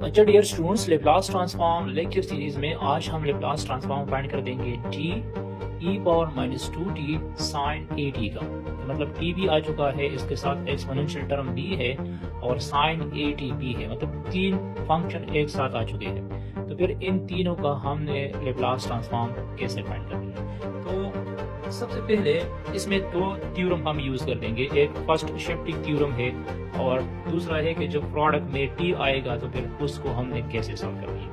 अच्छा dear students, Laplace transform lecture series में आज हम लेप्लास ट्रांसफॉर्म फाइंड कर देंगे t e power minus 2t sine a t का। मतलब टी भी आ चुका है, इसके साथ एक्सपोनेंशियल टर्म भी है और साइन ए टी भी है। मतलब तीन फंक्शन एक साथ आ चुके हैं। तो फिर इन तीनों का हमने लेप्लास ट्रांसफॉर्म कैसे फाइंड करना है। तो सबसे पहले इसमें दो थ्योरम हम यूज कर देंगे। एक फर्स्ट शिफ्टिंग थ्योरम है और दूसरा है कि जो प्रोडक्ट में टी आएगा तो फिर उसको हमने कैसे सॉल्व करनी है।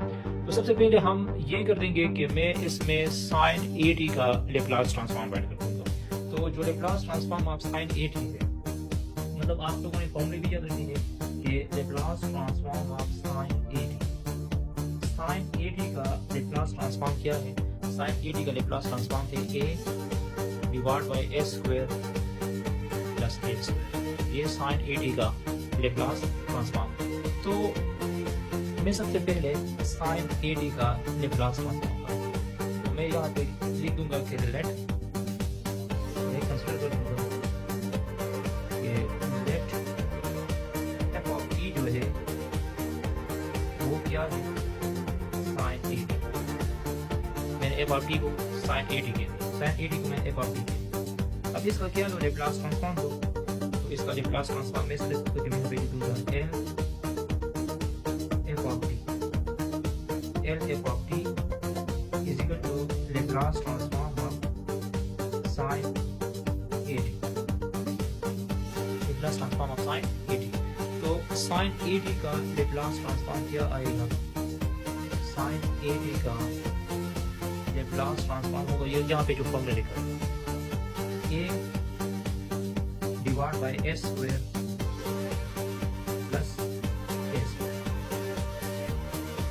तो सबसे पहले हम ये कर देंगे कि मैं इसमें साइन ए टी का लेप्लास ट्रांसफॉर्म फाइंड कर दूंगा। तो जो Laplace transform of sine a T है, मतलब आप लोगों ने फॉर्मूले भी याद रखनी है कि Laplace transform of sine a t. Sine a t का लेप्लास ट्रांसफॉर्म क्या है? साइन ए टी का लेप्लास ट्रांसफॉर्म है a divide by s square plus a square. ये साइन ए टी का लेप्लास ट्रांसफॉर्म। तो मैं सबसे पहले साइन ए टी का लेप्लास ट्रांसफॉर्म करूंगा। तो मैं यहाँ पे लिख दूंगा कि लेट, मैं कंसीडर कर दूंगा कि लेट एफ ऑफ टी जो है वो क्या है? Sine a t. मैंने एफ ऑफ टी को साइन ए टी किया, साइन ए टी को मैंने एफ ऑफ टी किया। अब इसका क्या लो लेप्लास ट्रांसफॉर्म दो, तो इसका लेप्लास ट्रांसफॉर्म में सिलेक्ट करके मैं भेज दूंगा L F of t. L F of t is equal to Laplace transform of sine a t. Laplace transform of sine a t. तो साइन ए टी का लेप्लास ट्रांसफॉर्म क्या आएगा? Sine a t का Laplace transform होगा ये यहाँ पे जो फॉर्मूला लिखा है, a divide by s square plus a square.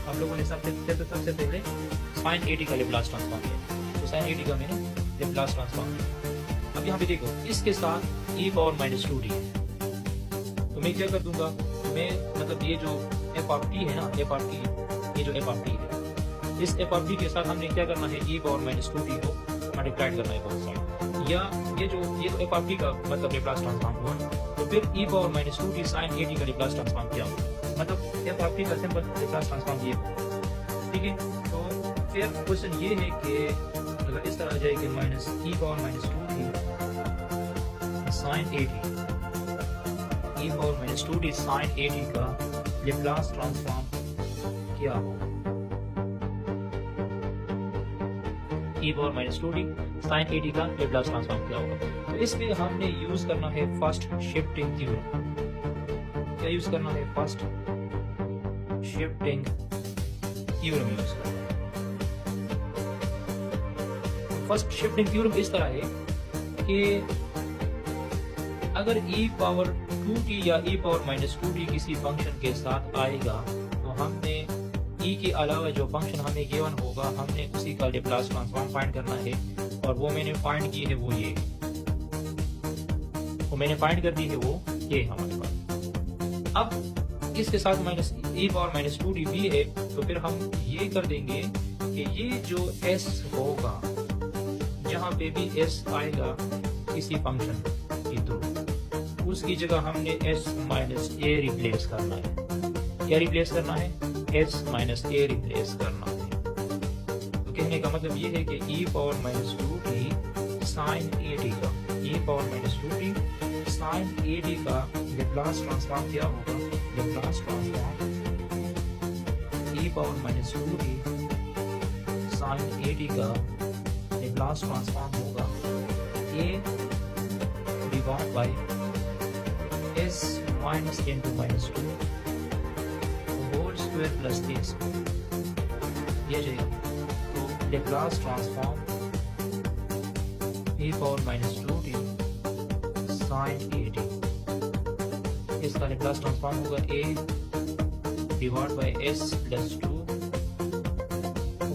आप लोगों ने सबसे पहले साइन ए टी का लेप्लास ट्रांसफॉर्म किया, तो साइन ए टी का मैंने लेप्लास ट्रांसफॉर्म किया। अब यहाँ पे देखो, इसके साथ e पावर माइनस 2t है। तो मैं क्या कर दूंगा, मैं मतलब ये जो एफ ऑफ टी है ना, एफ ऑफ टी, ये जो एफ ऑफ टी है, इस एफ ऑफ टी के साथ हमने क्या करना है? e पावर माइनस 2t को मल्टीप्लाई करना है बोथ साइड। या ये तो एफ ऑफ टी का मतलब लेप्लास ट्रांसफॉर्म हुआ। तो फिर e power minus 2t sine a t का लेप्लास ट्रांसफॉर्म क्या होगा? मतलब एफ ऑफ टी का सिंपल लेप्लास ट्रांसफॉर्म ये होगा। ठीक है, तो फिर क्वेश्चन ये है कि अगर इस तरह आ जाए कि minus e power minus 2t sine a t, e power minus 2t sine a t का लेप्लास ट्रांसफॉर्म क्या होगा? e power minus 2t sine a t का लेप्लास ट्रांसफॉर्म क्या होगा? तो इसमें हमने यूज करना है फर्स्ट शिफ्टिंग थ्योरम। क्या यूज करना है? फर्स्ट शिफ्टिंग थ्योरम यूज करना है। फर्स्ट शिफ्टिंग थ्योरम इस तरह है कि अगर e पावर 2t या e पावर माइनस 2t किसी फंक्शन के साथ आएगा तो हमने e के अलावा जो फंक्शन हमें गिवन होगा हमने उसी का लेप्लास ट्रांसफॉर्म फाइंड करना है। और वो मैंने फाइंड की है, वो ये, वो मैंने फाइंड कर दी है, वो ये हमारे पास। अब इसके साथ minus e power minus 2t भी है, तो फिर हम ये कर देंगे कि ये जो s होगा, जहाँ पे भी s आएगा किसी फंक्शन की थ्रू, उसकी जगह हमने s माइनस a रिप्लेस करना है। क्या रिप्लेस करना है? s माइनस a रिप्लेस करना है। तो कहने का मतलब ये है कि e power minus 2t sine a t का, e power minus 2t sine a t का लेप्लास ट्रांसफॉर्म क्या होगा? Laplace transform e power minus 2t sine a t का लेप्लास ट्रांसफॉर्म होगा a divide by s minus n two minus 2 whole square plus a square. ये जाएगा तो Laplace transform e power minus 2t sine a t, इसका Laplace transform होगा a divide by s plus 2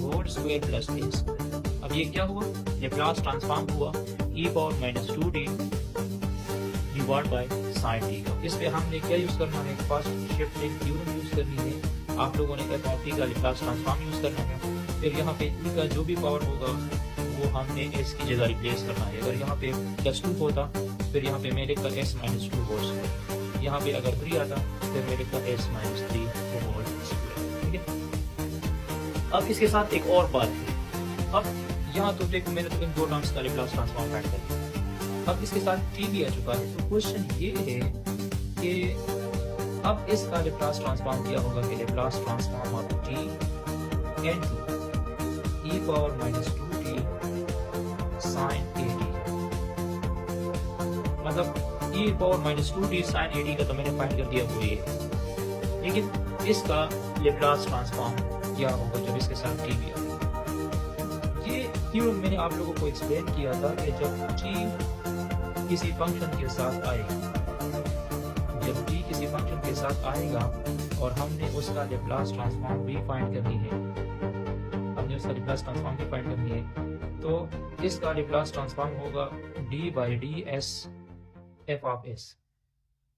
whole square plus a square. अब ये क्या हुआ? Laplace transform हुआ e power minus 2t divide by sine t का। इस पे हमने क्या यूज करना है? फर्स्ट शिफ्टिंग थ्योरम यूज करनी है। आप लोगों ने एफ ऑफ टी का लेप्लास ट्रांसफॉर्म यूज करना है। फिर यहाँ पे e का जो भी पावर होगा वो हमने s की जगह रिप्लेस करना है। अगर यहाँ पे प्लस 2 होता फिर यहाँ पे मैं लिखता s माइनस 2 होल स्क्वायर। यहाँ पे अगर 3 आता फिर मैं लिखता s माइनस 3 होल स्क्वायर। अब इसके साथ एक और बात है। अब यहाँ तो देखो मैंने तो इन दो टर्म्स का लेप्लास ट्रांसफॉर्म फाइंड कर दिया। अब इसके साथ टी भी आ चुका है, तो क्वेश्चन ये है कि अब इसका लेप्लास ट्रांसफॉर्म क्या होगा कि Laplace transform of t into e power minus 2t sine 80, मतलब e power minus 2t sine 80 का तो मैंने फाइंड कर दिया हुआ है, लेकिन इसका लेप्लास ट्रांसफॉर्म क्या होगा जब इसके साथ t भी आएगा। ये थ्योरम मैंने आप लोगों को एक्सप्लेन किया था कि जब t किसी फंक्शन के साथ आएगा, जब t किसी फंक्शन के साथ आएगा और हमने उसका लेप्लास ट्रांसफॉर्म भी फाइंड करनी है, हमने उसका लेप्लास ट्रांसफॉर्म भी फाइंड करनी है, तो इसका लेप्लास ट्रांसफॉर्म होगा d by d S F of S.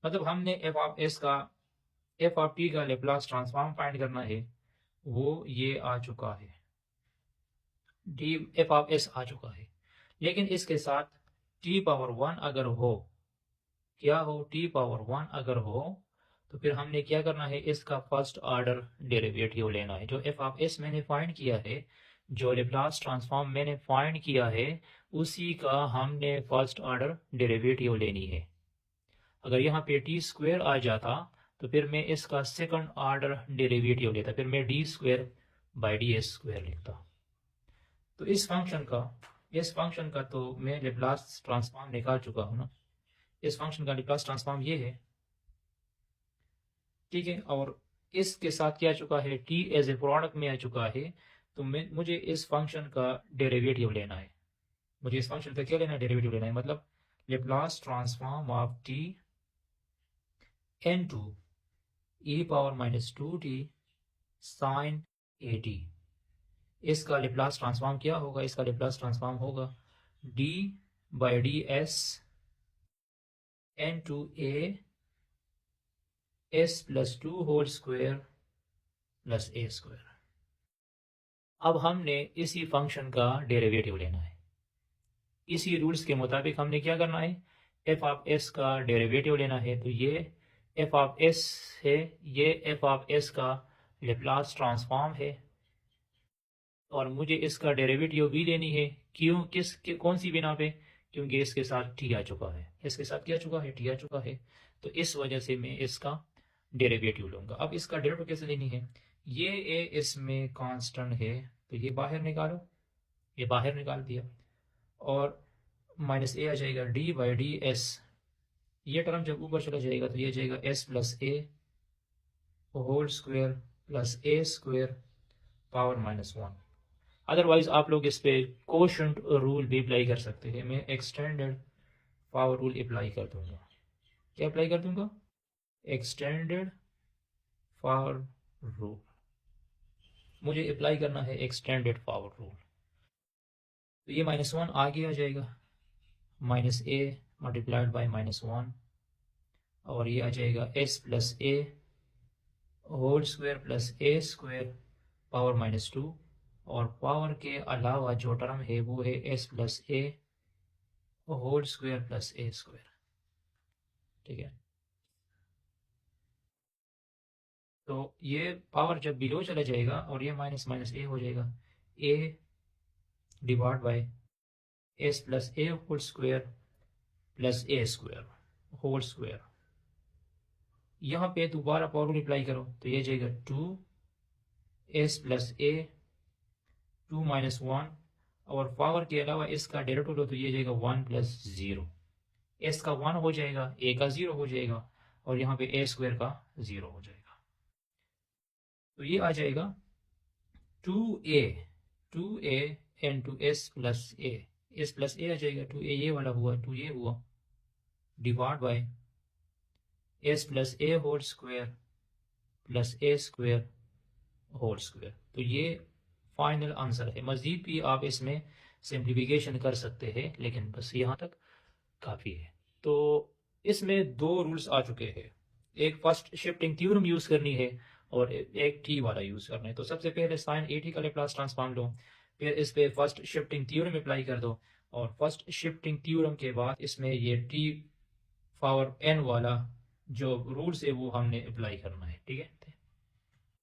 मतलब हमने एफ ऑफ एस का एफ ऑफ टी का लेप्लास ट्रांसफॉर्म फाइंड करना है, वो ये आ चुका है, डी एफ ऑफ एस आ चुका है। लेकिन इसके साथ टी पावर 1 अगर हो, क्या हो, टी पावर 1 अगर हो, तो फिर हमने क्या करना है, इसका फर्स्ट ऑर्डर डेरिवेटिव लेना है। जो एफ ऑफ एस मैंने फाइंड किया है, जो लेप्लास ट्रांसफॉर्म मैंने फाइंड किया है, उसी का हमने फर्स्ट ऑर्डर डेरिवेटिव लेनी है। अगर यहाँ पे टी स्क्वेयर आ जाता तो फिर मैं इसका सेकंड ऑर्डर डेरिवेटिव लेता, फिर मैं D square by d S square लिखता। तो इस फंक्शन का तो मैं लेप्लास ट्रांसफॉर्म निकाल चुका हूँ ना, इस फंक्शन का लेप्लास ट्रांसफॉर्म ये है, ठीक है। और इसके साथ क्या आ चुका है, t एज ए प्रोडक्ट में आ चुका है, तो मुझे इस फंक्शन का डेरिवेटिव लेना है, मुझे इस फंक्शन का क्या लेना है, डेरिवेटिव लेना है। मतलब Laplace transform of t into e power minus 2t sine 80, इसका लेप्लास ट्रांसफॉर्म क्या होगा, इसका लेप्लास ट्रांसफॉर्म होगा d by d s into a s plus 2 whole square plus a square. अब हमने इसी फंक्शन का डेरिवेटिव लेना है, इसी रूल्स के मुताबिक हमने क्या करना है, एफ ऑफ एस का डेरिवेटिव लेना है। तो ये एफ ऑफ एस है, ये एफ ऑफ एस का लेप्लास ट्रांसफॉर्म है, और मुझे इसका डेरिवेटिव भी लेनी है। क्यों, कौन सी बिना पे, क्योंकि इसके साथ टी आ चुका है, इसके साथ क्या चुका है, टी आ चुका है, तो इस वजह से मैं इसका डेरिवेटिव लूंगा। अब इसका डेरिवेटिव कैसे लेनी है, ये ए इसमें कांस्टेंट है, तो ये बाहर निकालो, ये बाहर निकाल दिया, और माइनस ए आ जाएगा डी बाई डी एस, ये टर्म जब ऊपर चला जाएगा तो ये जाएगा S plus a whole square plus a square power minus 1। Otherwise आप लोग इस पे कोशंट रूल भी अप्लाई कर सकते हैं, मैं एक्सटेंडेड पावर रूल अप्लाई कर दूंगा। क्या अप्लाई कर दूंगा, एक्सटेंडेड पावर रूल, मुझे अप्लाई करना है एक्सटेंडेड पावर रूल। तो ये माइनस 1 आगे आ जाएगा, minus A multiplied by minus 1, और ये आ जाएगा S plus a whole square plus a square power minus 2, और पावर के अलावा जो टर्म है वो है S plus a whole square plus a square, ठीक है। तो ये पावर जब बिलो चला जाएगा और ये माइनस माइनस ए हो जाएगा, a divide by s plus a whole square plus a square whole square. यहाँ पे दोबारा पावर रूल अप्लाई करो तो ये जाएगा 2 एस प्लस ए 2 माइनस 1, और पावर के अलावा इसका डेरिवेटिव लो तो ये जाएगा 1 प्लस 0, एस का 1 हो जाएगा, ए का 0 हो जाएगा, और यहाँ पे ए स्क्वेयर का 0 हो जाएगा। तो ये आ जाएगा 2a into s plus a आ जाएगा, 2a ये वाला हुआ, 2 ये हुआ, divide by s plus a whole square plus a square whole square. तो ये फाइनल आंसर है। मजीद भी आप इसमें सिंप्लीफिकेशन कर सकते हैं, लेकिन बस यहाँ तक काफ़ी है। तो इसमें दो रूल्स आ चुके हैं, एक फर्स्ट शिफ्टिंग थ्योरम यूज़ करनी है और एक टी वाला यूज़ करना है। तो सबसे पहले साइन 80 का लेप्लास ट्रांसफॉर्म लो, फिर इस पे फर्स्ट शिफ्टिंग थ्योरम अप्लाई कर दो, और फर्स्ट शिफ्टिंग थ्योरम के बाद इसमें ये टी पावर n वाला जो रूल्स है वो हमने अप्लाई करना है, ठीक है।